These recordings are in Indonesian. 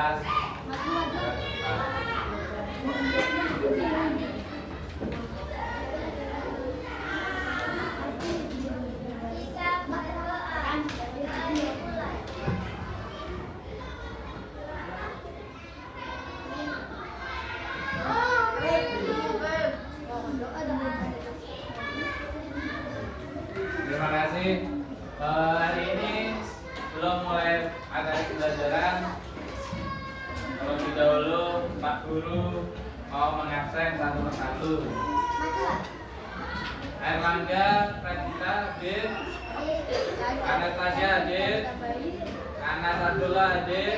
kelas. Terima kasih. Hari ini belum mulai materi pembelajaran. Terlebih dahulu Pak Guru mau mengabsen satu persatu. Erlangga, Radita hadir, Anastasia hadir, Ana Sadula hadir,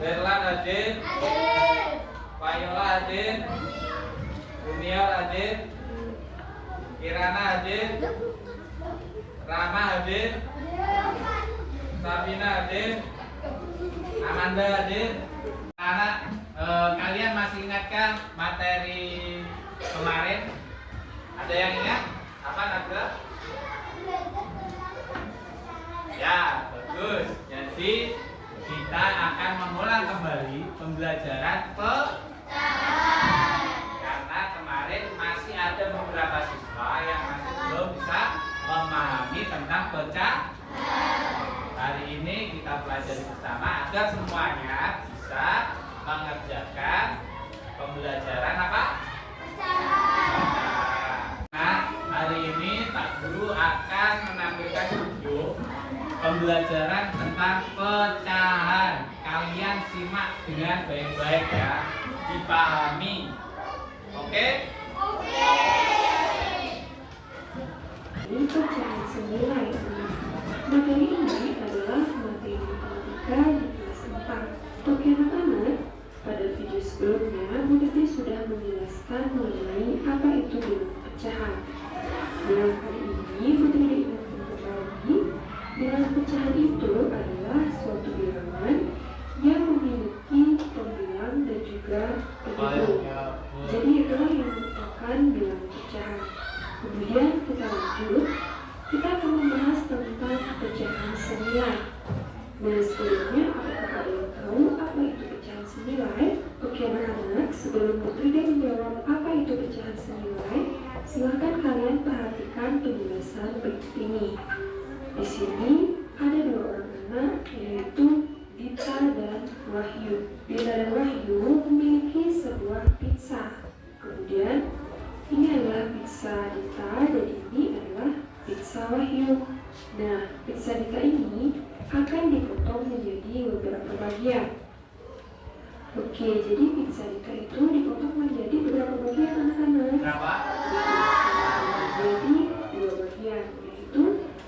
Berlan hadir, Payola hadir, Junior hadir, Kirana hadir, Rama hadir, Sabina hadir, Amanda hadir. Anak, kalian masih ingatkah materi kemarin? Ada yang ingat? Apa Naga? Ya, bagus. Jadi kita akan mengulang kembali pembelajaran pecahan. Karena kemarin masih ada beberapa siswa yang masih belum bisa memahami tentang pecahan. Hari ini kita pelajari bersama agar semuanya bisa mengerjakan pembelajaran apa? Pecahan. Nah, hari ini Pak Guru akan menampilkan video pembelajaran tentang pecahan. Kalian simak dengan baik-baik ya, dipahami. Oke? Oke. Ini pecahan senilai. Materi ini adalah materi matematika di kelas 4. Oke anak-anak, pada video sebelumnya Bu Titi sudah menjelaskan mengenai apa itu bilangan pecahan. Dalam kali ini Bu Titi ingatkan kembali, bilangan pecahan itu adalah suatu bilangan yang memiliki pembilang dan juga penghubung. Jadi itulah yang merupakan bilangan pecahan. Kemudian kita lanjut. Kita akan membahas tentang pecahan senilai. Nah, sebelumnya apakah ada yang tahu apa itu pecahan senilai? Oke anak-anak, sebelum Putri dia menjawab apa itu pecahan senilai, silakan kalian perhatikan penjelasan berikut ini. Di sini ada dua orang anak, yaitu Dita dan Wahyu. Dita dan Wahyu memiliki sebuah pizza. Kemudian ini adalah pizza Dita dan ini adalah pizza Wahyu. Nah, pizza Dita ini akan dipotong menjadi beberapa bagian. Oke, jadi pizza Dita itu dipotong menjadi beberapa bagian anak-anak. Berapa? Jadi dua bagian, yaitu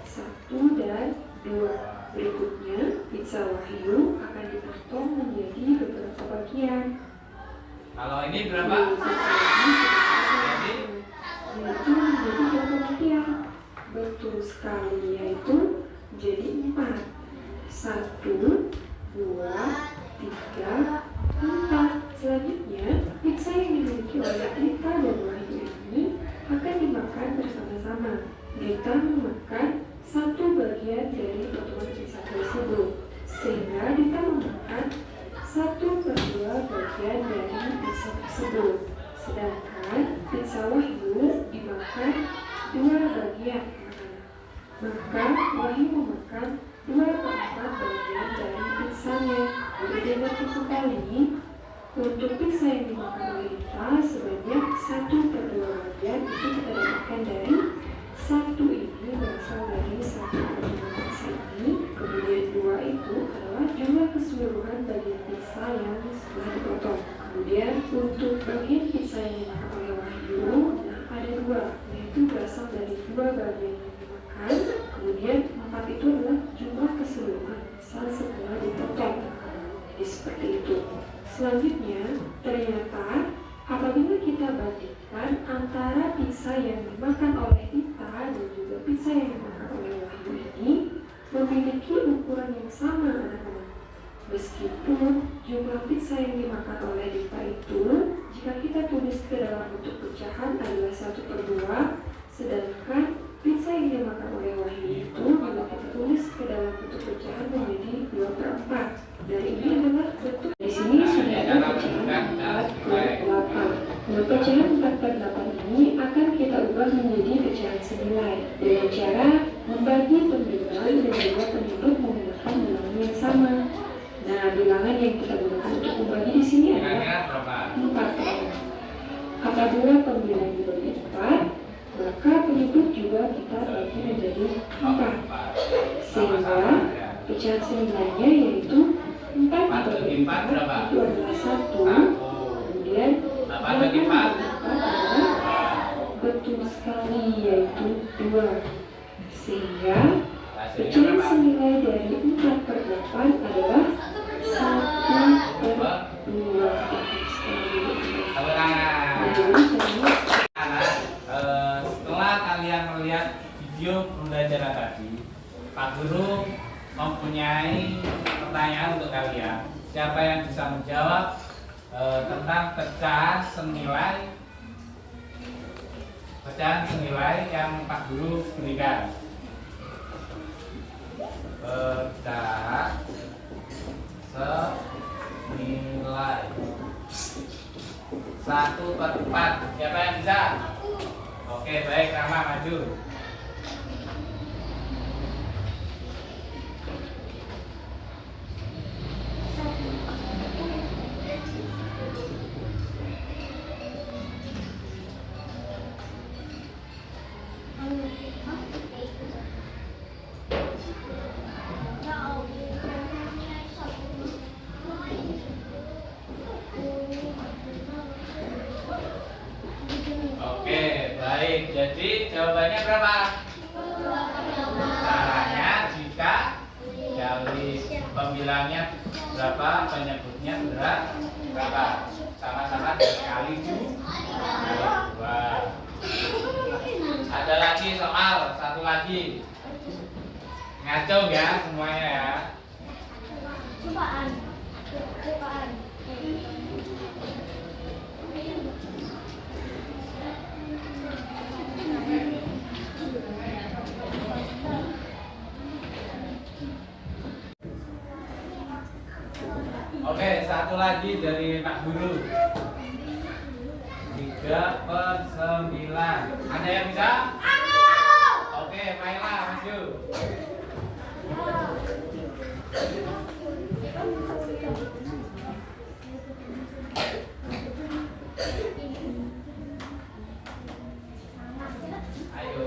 1 dan 2. Berikutnya, pizza Wahyu akan dipotong menjadi beberapa bagian. Kalau ini berapa? Jadi yaitu menjadi berapa bagian? Betul sekali, yaitu jadi 4. 1, 2, 3, 4. Selanjutnya, pizza yang dimiliki oleh Dita dan Wahyu ini akan dimakan bersama-sama. Dita memakan satu bagian dari potongan pizza tersebut, sehingga Dita memakan 1/2 bagian dari pizza tersebut. Sedangkan pizza Wahyu dimakan 2 bagian. Maka Wahyu memakan 2/4 bagian dari pizzanya. Jadi dapat kembali untuk pizza yang dimakan oleh Dita sebanyak 1/2 bagian itu kita dapatkan dari 1 ini berasal dari 1/2 pizza ini. Kemudian 2 itu adalah jumlah keseluruhan bagian pizza yang setelah dipotong. Kemudian untuk bagian pizza yang dimakan oleh Wahyu, nah ada 2, yaitu berasal dari 2 bagian yang dimakan. Kemudian 4 itu adalah jumlah keseluruhan pizza setelah dipotong. Jadi seperti itu. Selanjutnya, ternyata apabila kita bandingkan antara pizza yang dimakan oleh Dita dan juga pizza yang dimakan oleh Wahyu ini memiliki ukuran yang sama anak-anak. Meskipun jumlah pizza yang dimakan oleh Dita itu jika kita tulis ke dalam bentuk pecahan adalah 1/2, sedangkan Pizza yang dimakan oleh Wahyu itu bila kita tulis ke dalam bentuk pecahan menjadi 2/4. Dari ini adalah bentuk. Di sini sudah ada pecahan 4/8. Nah, pecahan 4/8 ini akan kita ubah menjadi pecahan senilai dengan cara membagi pembilangan dan juga penduduk menggunakan bilangan yang sama. Nah, bilangan yang kita gunakan untuk membagi di sini adalah 4. Apabila pembilangan dibagi 4, maka penduduk juga kita bagi menjadi 4. Sehingga pecahan senilainya yaitu 4 dibagi 4 itu adalah 1. Kemudian 8 dibagi 4 adalah betul sekali yaitu 2. Sehingga pecahan senilai dari 4/8 adalah 1/2. Setelah kalian melihat video pembelajaran tadi, Pak Guru mempunyai pertanyaan untuk kalian. Siapa yang bisa menjawab tentang pecahan senilai yang Pak Guru berikan? Pecahan senilai 1/4. Siapa yang bisa? Oke, baik, Rama maju. Oke, baik. Jadi jawabannya berapa? Caranya jika dari pembilangnya berapa, penyebutnya berapa? Sama-sama kali 2. Ada lagi soal, satu lagi. Ngaco ya semuanya ya. Cobaan. Oke, satu lagi dari Pak Guru. 3/9. Ada yang bisa? Oke, Maila maju. Ayo.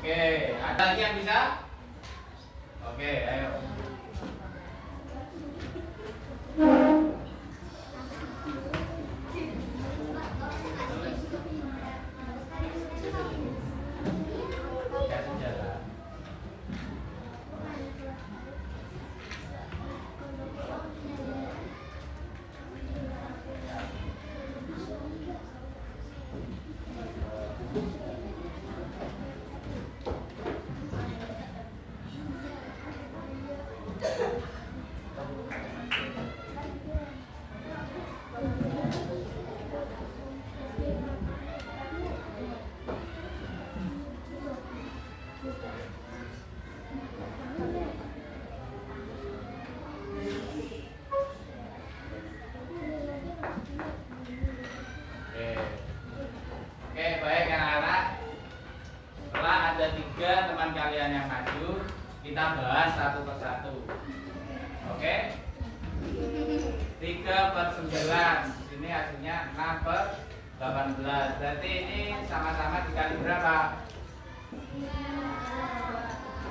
Oke, ada lagi yang bisa? Oke, ayo. Kasih jalan. kita bahas satu persatu. Oke? 3/11. Ini hasilnya 6/18. Berarti ini sama-sama dikali berapa?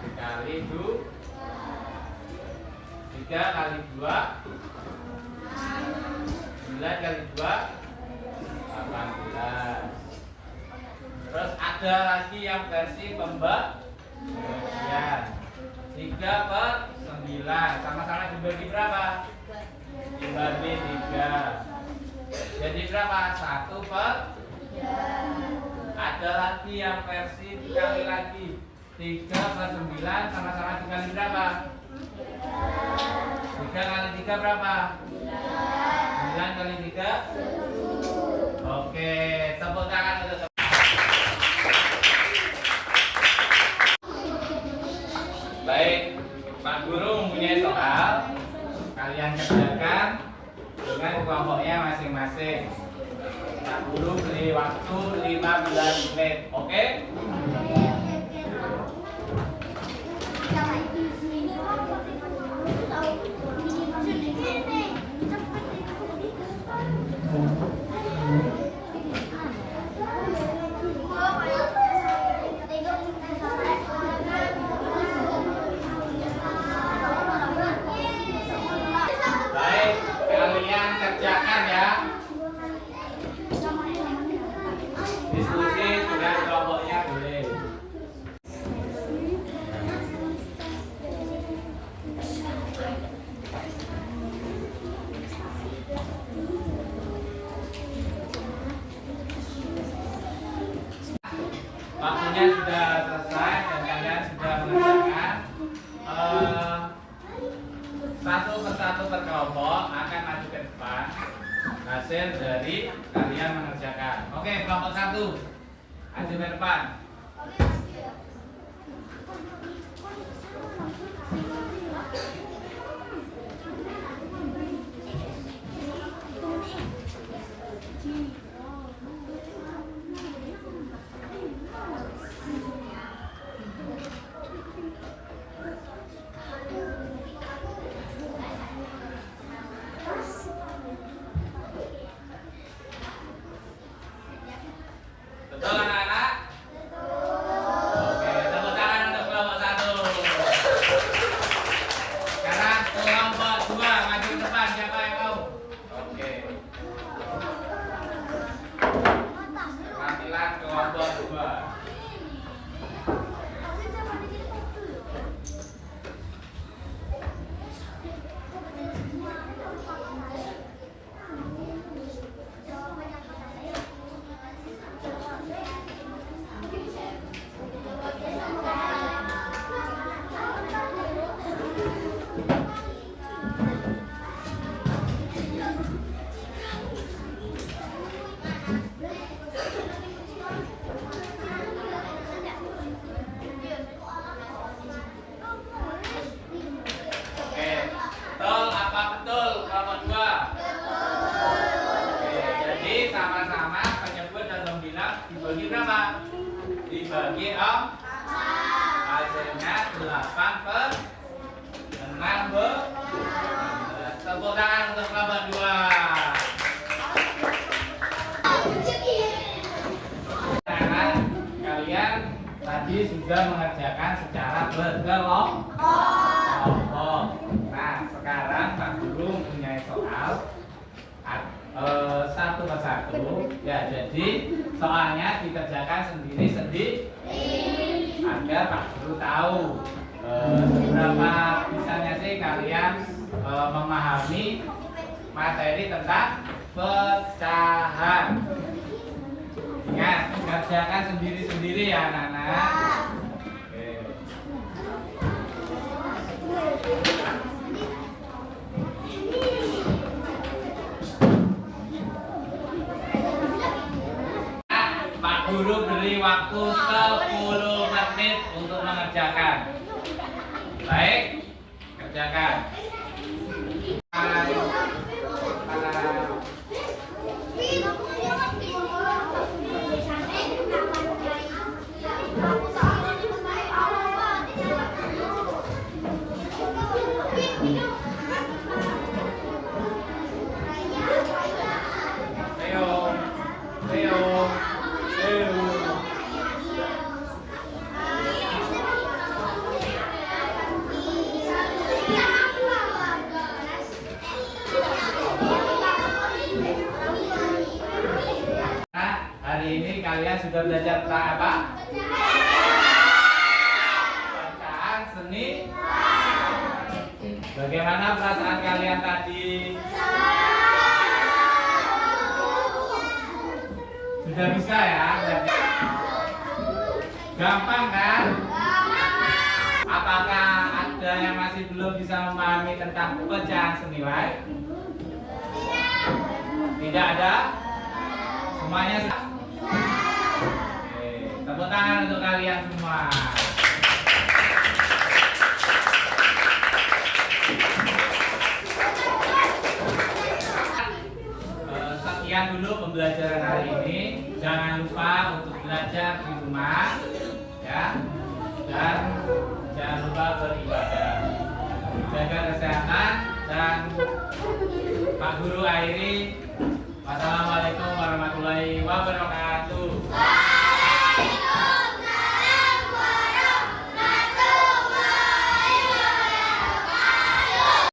Dikali 2. 3 kali 2 9 kali 2 18. Terus ada lagi yang versi pembagian 3/9. Sama-sama dibagi berapa? Dibagi 3. Jadi berapa? 1/. Ada lagi yang versi dikali lagi 3/9. Sama-sama dikali berapa? 3 kali 3 berapa? 9 kali 3. Oke, tepuk tangan untuk baik, Pak Guru mempunyai soal. Kalian kerjakan dengan kelompoknya masing-masing. Pak Guru beri waktu 15 menit. Oke? Baik, kalian kerjakan ya. Diskusi dengan kelompoknya boleh. Waktunya sudah selesai dan kalian sudah mengerjakan. Satu persatu per kelompok akan maju ke depan hasil dari kalian mengerjakan. Oke, kelompok 1 maju ke depan. Betul anak-anak? Oke, tepuk tangan untuk kelompok 1. Sekarang kelompok 2 maju ke depan. Siapa yang mau? Oke. Perwakilan kelompok 2. Oke, betul apa betul kelompok 2? Oke, jadi sama-sama penyebut dan pembilang dibagi berapa? Dibagi 4. Hasilnya 8/6. Tepuk tangan untuk kelompok 2. Nah, kalian tadi sudah mengerjakan secara berkelompok. Nah, sekarang Pak Guru mempunyai soal satu persatu. Ya, jadi soalnya dikerjakan sendiri-sendiri agar Pak Guru tahu seberapa bisanya sih kalian memahami materi tentang pecahan. Ingat, kerjakan sendiri-sendiri ya anak-anak. Oke. Pak Guru beri waktu 10 menit untuk mengerjakan. Baik, kerjakan. juga belajar tentang apa? Bacaan, seni. Bagaimana perasaan kalian tadi? Sudah bisa ya? Gampang kan? Apakah ada yang masih belum bisa memahami tentang pecahan senilai? Tidak ada? Semuanya sudah? Oke, tepuk tangan untuk kalian semua. Sekian dulu pembelajaran hari ini. Jangan lupa untuk belajar di rumah, ya, dan jangan lupa beribadah, jaga kesehatan, dan Pak Guru akhiri. Wassalamualaikum warahmatullahi wabarakatuh.